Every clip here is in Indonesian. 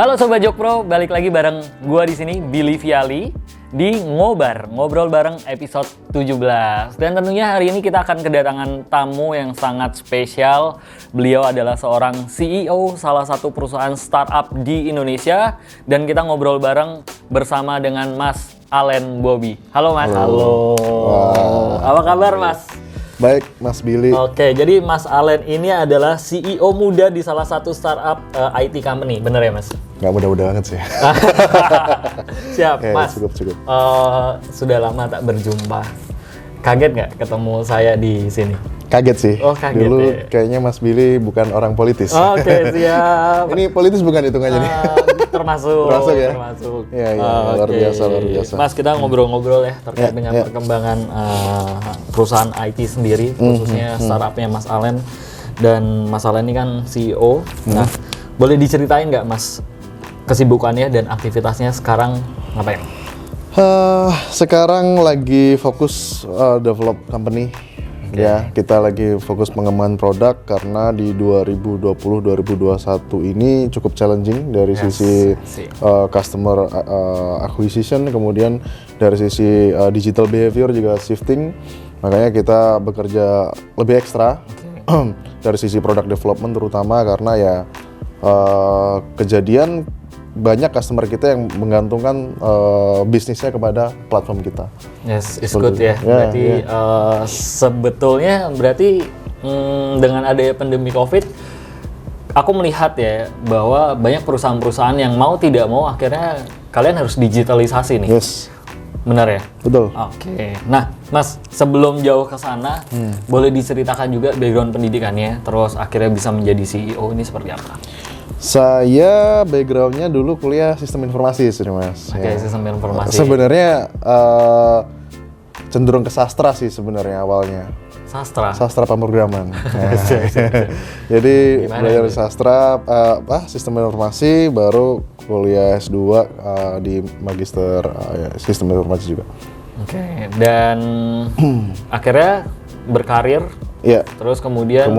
Halo Sobat Jokpro, balik lagi bareng gua di sini Billy Viali di Ngobrol bareng episode 17. Dan tentunya hari ini kita akan kedatangan tamu yang sangat spesial. Beliau adalah seorang CEO salah satu perusahaan startup di Indonesia dan kita ngobrol bareng bersama dengan Mas Allen Bobby. Halo Mas. Halo. Apa kabar Mas? Baik, Mas Billy. Oke, jadi Mas Allen ini adalah CEO muda di salah satu startup IT company, bener ya Mas? Nggak mudah-mudah banget sih. Siap, Ya, Mas. cukup. Sudah lama tak berjumpa. Kaget nggak ketemu saya di sini? Kaget sih. Oh, kaget Dulu ya. kayaknya Mas Billy bukan orang politis. Oke, siap. Ini politis bukan hitungannya nih. Termasuk. Ya? Termasuk. Iya, luar Oke. biasa. Mas, kita ngobrol-ngobrol ya terkait dengan ya. perkembangan perusahaan IT sendiri, khususnya startupnya Mas Allen. Dan Mas Allen ini kan CEO. Nah, boleh diceritain nggak Mas kesibukannya dan aktivitasnya sekarang ngapain? Sekarang lagi fokus develop company. Ya, kita lagi fokus pengembangan produk karena di 2020-2021 ini cukup challenging dari sisi customer acquisition, kemudian dari sisi digital behavior juga shifting. Makanya kita bekerja lebih ekstra dari sisi product development terutama karena ya kejadian banyak customer kita yang menggantungkan bisnisnya kepada platform kita. Yes, it's good ya. Berarti sebetulnya dengan adanya pandemi COVID, aku melihat ya bahwa banyak perusahaan-perusahaan yang mau tidak mau akhirnya kalian harus digitalisasi nih. Yes. Benar ya? Betul. Oke. Nah, Mas, sebelum jauh ke sana, boleh diceritakan juga background pendidikannya, terus akhirnya bisa menjadi CEO ini seperti apa? Saya backgroundnya dulu kuliah sistem informasi sih Mas. Oke, sistem informasi. Sebenarnya cenderung ke sastra sih sebenarnya awalnya. Sastra pemrograman. Jadi belajar sastra, sistem informasi, baru kuliah S2 di magister sistem informasi juga. Oke, dan akhirnya berkarir. Iya. Terus kemudian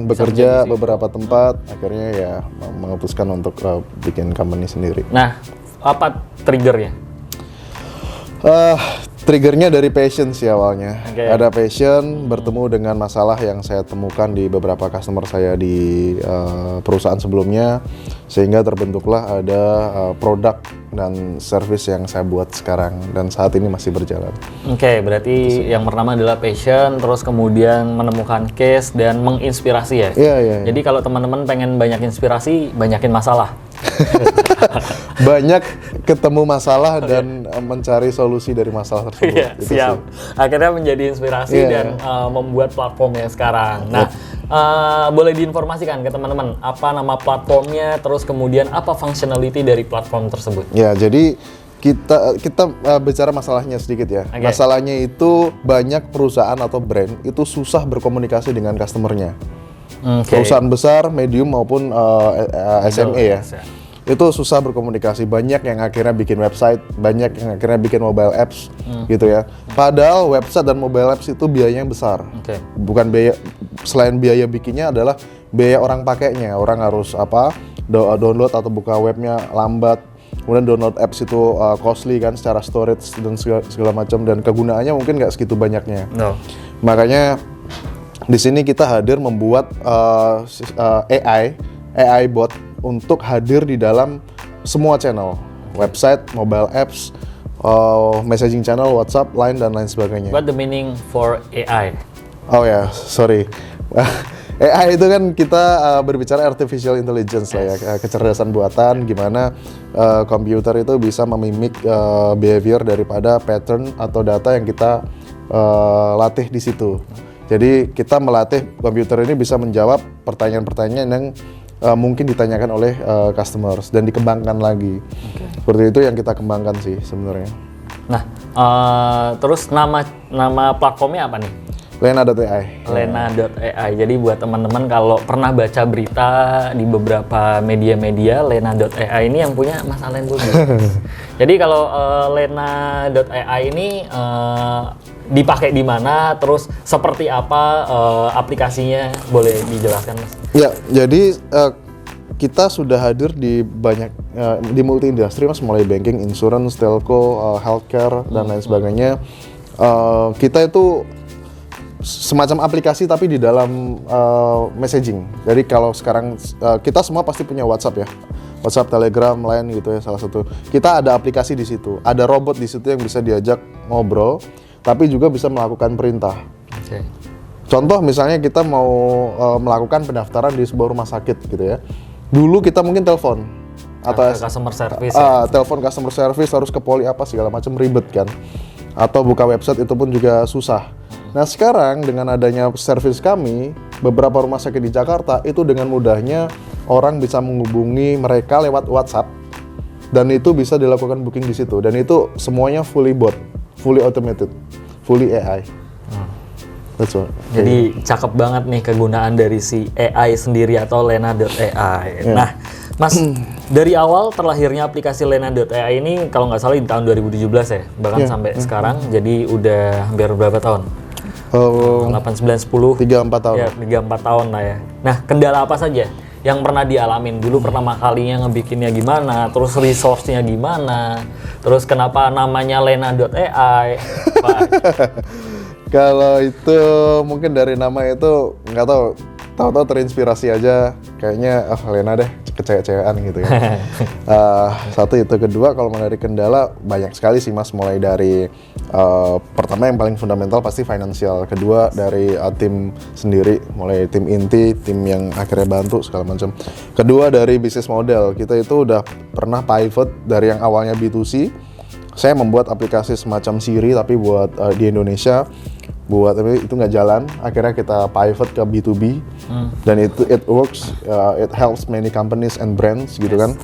bekerja beberapa tempat, akhirnya ya memutuskan untuk bikin company sendiri. Nah, apa triggernya? Triggernya dari passion sih awalnya. Okay. Ada passion, bertemu dengan masalah yang saya temukan di beberapa customer saya di perusahaan sebelumnya, sehingga terbentuklah ada produk dan service yang saya buat sekarang dan saat ini masih berjalan. Oke, berarti yang pertama adalah passion, terus kemudian menemukan case dan menginspirasi ya? Iya. Jadi kalau teman-teman pengen banyak inspirasi, banyakin masalah. Banyak ketemu masalah dan mencari solusi dari masalah tersebut. Iya, siap. Akhirnya menjadi inspirasi dan membuat platform yang sekarang. Nah, boleh diinformasikan ke teman-teman apa nama platformnya, terus kemudian apa functionality dari platform tersebut? Ya, jadi kita bicara masalahnya sedikit ya. Okay. Masalahnya itu banyak perusahaan atau brand itu susah berkomunikasi dengan customernya. Perusahaan besar, medium maupun SME ya. Itu susah berkomunikasi. Banyak yang akhirnya bikin website, banyak yang akhirnya bikin mobile apps gitu ya. Padahal website dan mobile apps itu biayanya besar. Bukan biaya, selain biaya bikinnya adalah biaya orang pakainya. Orang harus download atau buka webnya lambat. Kemudian download apps itu costly kan secara storage dan segala macam, dan kegunaannya mungkin nggak segitu banyaknya. Makanya di sini kita hadir membuat AI bot untuk hadir di dalam semua channel, website, mobile apps, messaging channel, WhatsApp, Line, dan lain sebagainya. What the meaning for AI? Oh ya, sorry. AI itu kan kita berbicara artificial intelligence lah ya, kecerdasan buatan, gimana komputer itu bisa memimik behavior daripada pattern atau data yang kita latih di situ. Jadi kita melatih komputer ini bisa menjawab pertanyaan-pertanyaan yang mungkin ditanyakan oleh customers dan dikembangkan lagi. Seperti itu yang kita kembangkan sih sebenarnya. Nah, terus nama platformnya apa nih? Lena.ai. Lena.ai. Jadi buat teman-teman kalau pernah baca berita di beberapa media-media, Lena.ai ini yang punya Mas Allen Bobby. Jadi kalau Lena.ai ini dipakai di mana, terus seperti apa aplikasinya, boleh dijelaskan Mas? Ya, jadi kita sudah hadir di banyak di multi industri Mas, mulai banking, insurance, telco, healthcare dan lain sebagainya. Kita itu semacam aplikasi tapi di dalam messaging. Jadi kalau sekarang kita semua pasti punya WhatsApp ya. WhatsApp, Telegram, Line gitu ya salah satu. Kita ada aplikasi di situ. Ada robot di situ yang bisa diajak ngobrol tapi juga bisa melakukan perintah. Okay. Contoh misalnya kita mau melakukan pendaftaran di sebuah rumah sakit gitu ya. Dulu kita mungkin telepon atau customer service telepon customer service harus ke poli apa segala macam, ribet kan. Atau buka website itu pun juga susah. Nah sekarang dengan adanya service kami, beberapa rumah sakit di Jakarta itu dengan mudahnya orang bisa menghubungi mereka lewat WhatsApp dan itu bisa dilakukan booking di situ dan itu semuanya fully bot, fully automated, fully AI. That's all. Jadi cakep banget nih kegunaan dari si AI sendiri atau Lena.ai. Yeah. Nah, Mas, dari awal terlahirnya aplikasi Lena.ai ini kalau nggak salah di tahun 2017 ya, bahkan sampai sekarang, jadi udah hampir berapa tahun? 8, 9, 10? 3-4 tahun. Ya, 3-4 tahun lah ya. Nah, kendala apa saja yang pernah dialamin? Dulu pertama kalinya ngebikinnya gimana, terus resource-nya gimana, terus kenapa namanya Lena.ai? Kalau itu mungkin dari nama itu nggak tahu terinspirasi aja kayaknya Lena deh kecewek-cewekan gitu ya. Satu itu, kedua kalau dari kendala banyak sekali sih Mas, mulai dari pertama yang paling fundamental pasti financial, kedua dari tim sendiri, mulai tim inti, tim yang akhirnya bantu segala macam. Kedua dari bisnis model, kita itu udah pernah pivot dari yang awalnya B2C. Saya membuat aplikasi semacam Siri tapi buat di Indonesia, tapi itu nggak jalan. Akhirnya kita pivot ke B2B dan itu it works, it helps many companies and brands gitu kan.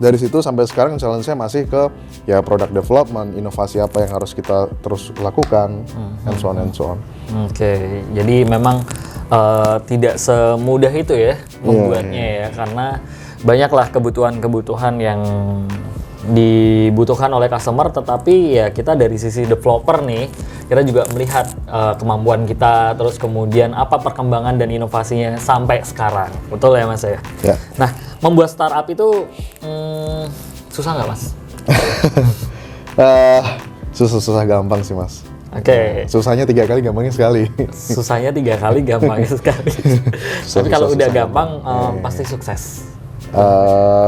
Dari situ sampai sekarang challenge-nya masih ke ya product development, inovasi apa yang harus kita terus lakukan, and so on. Oke, jadi memang tidak semudah itu ya membuatnya ya, karena banyaklah kebutuhan-kebutuhan yang dibutuhkan oleh customer, tetapi ya kita dari sisi developer nih, kita juga melihat kemampuan kita, terus kemudian apa perkembangan dan inovasinya sampai sekarang. Betul ya Mas ya? Ya. Nah, membuat startup itu susah nggak Mas? Susah gampang sih Mas. Oke. Susahnya 3 kali, gampangnya sekali. Susahnya 3 kali, gampangnya sekali. Tapi kalau udah gampang pasti sukses.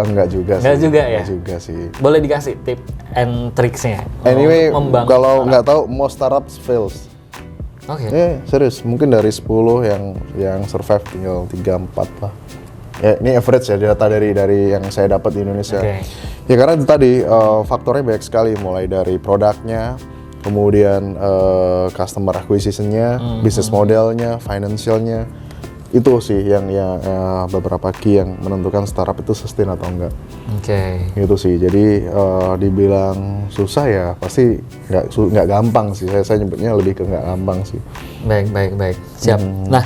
Enggak juga sih. Enggak juga ya? Enggak juga sih. Boleh dikasih tip and tricksnya? Anyway, kalau nggak tahu, most startups fails. Oke. Serius, mungkin dari 10 yang survive tinggal 3-4 lah. Ya, ini average ya, data dari yang saya dapat di Indonesia. Okay. Ya karena itu tadi faktornya banyak sekali, mulai dari produknya, kemudian customer acquisition-nya, business modelnya, financialnya. Itu sih yang beberapa key yang menentukan startup itu sustain atau enggak. Oke. Itu sih. Jadi dibilang susah ya pasti nggak gampang sih. Saya nyebutnya lebih ke nggak gampang sih. Baik. Siap. Nah,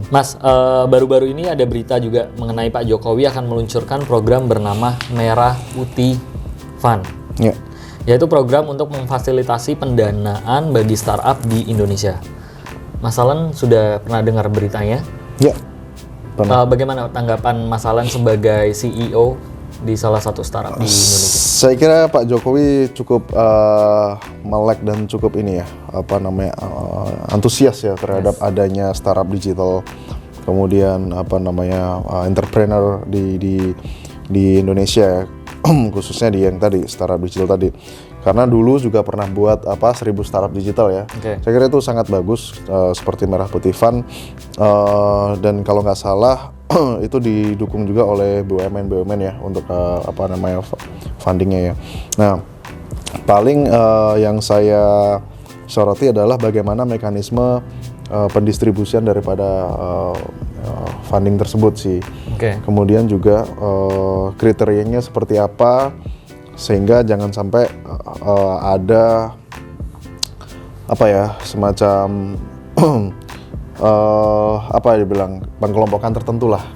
Mas, baru-baru ini ada berita juga mengenai Pak Jokowi akan meluncurkan program bernama Merah Putih Fund. Ya. Yaitu program untuk memfasilitasi pendanaan bagi startup di Indonesia. Mas Alan sudah pernah dengar beritanya? Ya. Bagaimana tanggapan Mas Alan sebagai CEO di salah satu startup di Indonesia? Saya kira Pak Jokowi cukup melek dan cukup ini ya, antusias ya terhadap adanya startup digital, kemudian entrepreneur di Indonesia, khususnya di yang tadi startup digital tadi. Karena dulu juga pernah buat 1000 startup digital ya. Okay. Saya kira itu sangat bagus, seperti Merah Putih Fund, dan kalau nggak salah itu didukung juga oleh BUMN ya untuk fundingnya ya. Nah, paling yang saya soroti adalah bagaimana mekanisme pendistribusian daripada funding tersebut sih. Okay. Kemudian juga kriterianya seperti apa, sehingga jangan sampai ada semacam dibilang pengkelompokan tertentu lah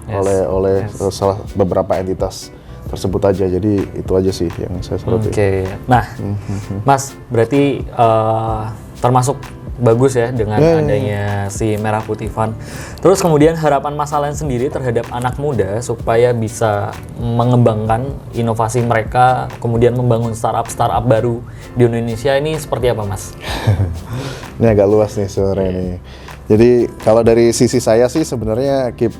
oleh salah beberapa entitas tersebut aja. Jadi itu aja sih yang saya soroti. Oke. Nah, Mas, berarti termasuk bagus ya dengan adanya si Merah Putih Fund. Terus kemudian harapan Mas Alen sendiri terhadap anak muda supaya bisa mengembangkan inovasi mereka, kemudian membangun startup baru di Indonesia ini seperti apa, Mas? Ini agak luas nih sebenarnya nih. Jadi kalau dari sisi saya sih sebenarnya keep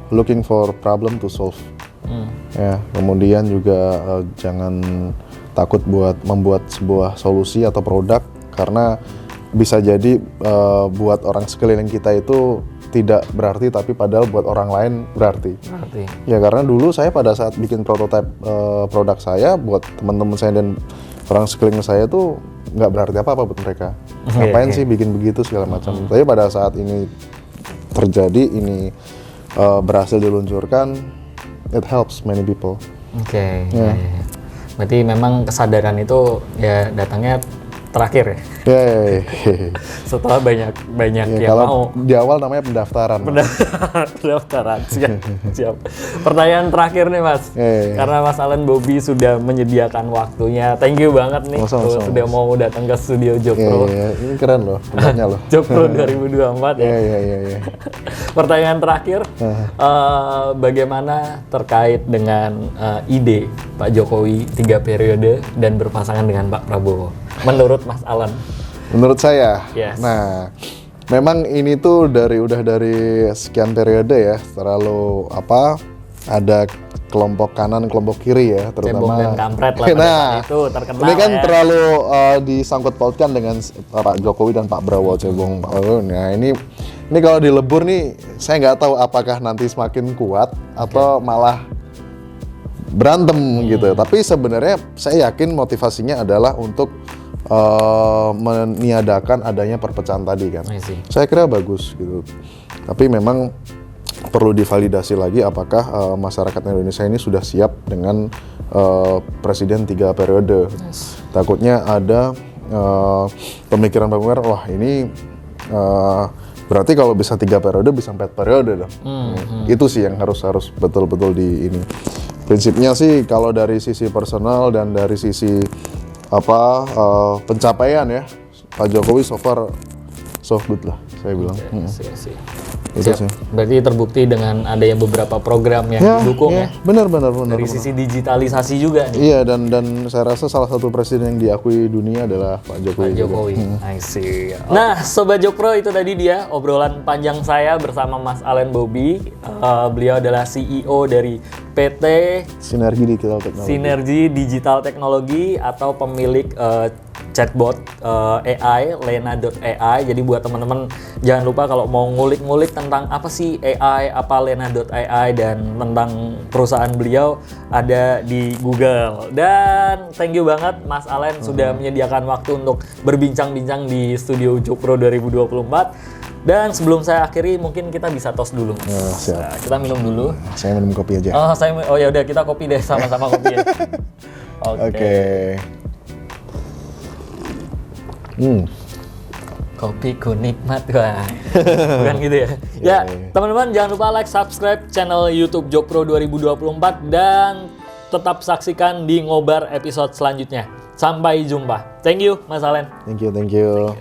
looking for problem to solve. Ya, kemudian juga jangan takut buat membuat sebuah solusi atau produk, karena bisa jadi buat orang sekeliling kita itu tidak berarti, tapi padahal buat orang lain berarti. Ya karena dulu saya pada saat bikin prototipe produk saya buat teman-teman saya dan orang sekeliling saya tuh nggak berarti apa-apa buat mereka. Ngapain sih bikin begitu segala macam. Tapi pada saat ini terjadi, ini berhasil diluncurkan, it helps many people. Ya. Berarti memang kesadaran itu ya datangnya terakhir ya? Setelah banyak yang kalau mau. Di awal namanya pendaftaran. Pendaftaran, siap. Pertanyaan terakhir nih Mas, karena Mas Alen Bobi sudah menyediakan waktunya. Thank you banget nih sudah mau datang ke studio Jokpro. Ini keren loh, tempatnya loh. Jokpro 2024 ya. Iya. Pertanyaan terakhir, bagaimana terkait dengan ide Pak Jokowi 3 periode dan berpasangan dengan Pak Prabowo? Menurut Mas Alen? Menurut saya, yes. Nah, memang ini tuh udah dari sekian periode ya, terlalu ada kelompok kanan, kelompok kiri ya, terutama. Cebong dan kampret lah itu terkenal. Ini kan ya. terlalu disangkut pautkan dengan Pak Jokowi dan Pak Prabowo, cebong. Nah ini kalau dilebur nih, saya nggak tahu apakah nanti semakin kuat atau malah berantem gitu. Tapi sebenarnya saya yakin motivasinya adalah untuk meniadakan adanya perpecahan tadi kan. Saya kira bagus gitu. Tapi memang perlu divalidasi lagi apakah masyarakat Indonesia ini sudah siap dengan presiden 3 periode. Takutnya ada pemikiran-pemikiran, wah ini berarti kalau bisa 3 periode bisa 4 periode dong. Itu sih yang harus betul-betul di ini. Prinsipnya sih kalau dari sisi personal dan dari sisi pencapaian ya, Pak Jokowi so far so good lah saya bilang. Itu sih. Berarti terbukti dengan adanya beberapa program yang didukung ya. Benar. Dari sisi digitalisasi juga nih. Iya, dan saya rasa salah satu presiden yang diakui dunia adalah Pak Jokowi. I see. Nah, Sobat Jokpro, itu tadi dia obrolan panjang saya bersama Mas Alen Bobi. Beliau adalah CEO dari PT Sinergi Digital Teknologi atau pemilik chatbot AI, Lena.ai. Jadi buat teman-teman jangan lupa kalau mau ngulik-ngulik tentang apa sih AI, apa Lena.ai, dan tentang perusahaan beliau ada di Google. Dan thank you banget Mas Alen sudah menyediakan waktu untuk berbincang-bincang di studio Jokpro 2024. Dan sebelum saya akhiri, mungkin kita bisa tos dulu. Siap. Nah, kita minum dulu. Saya minum kopi aja. Oh ya udah, kita kopi deh, sama-sama kopi ya. Oke. Kopiku nikmat, wah. Bukan gitu ya. Ya, teman-teman jangan lupa like, subscribe channel YouTube Jokpro 2024 dan tetap saksikan di Ngobar episode selanjutnya. Sampai jumpa. Thank you, Mas Alen. Thank you.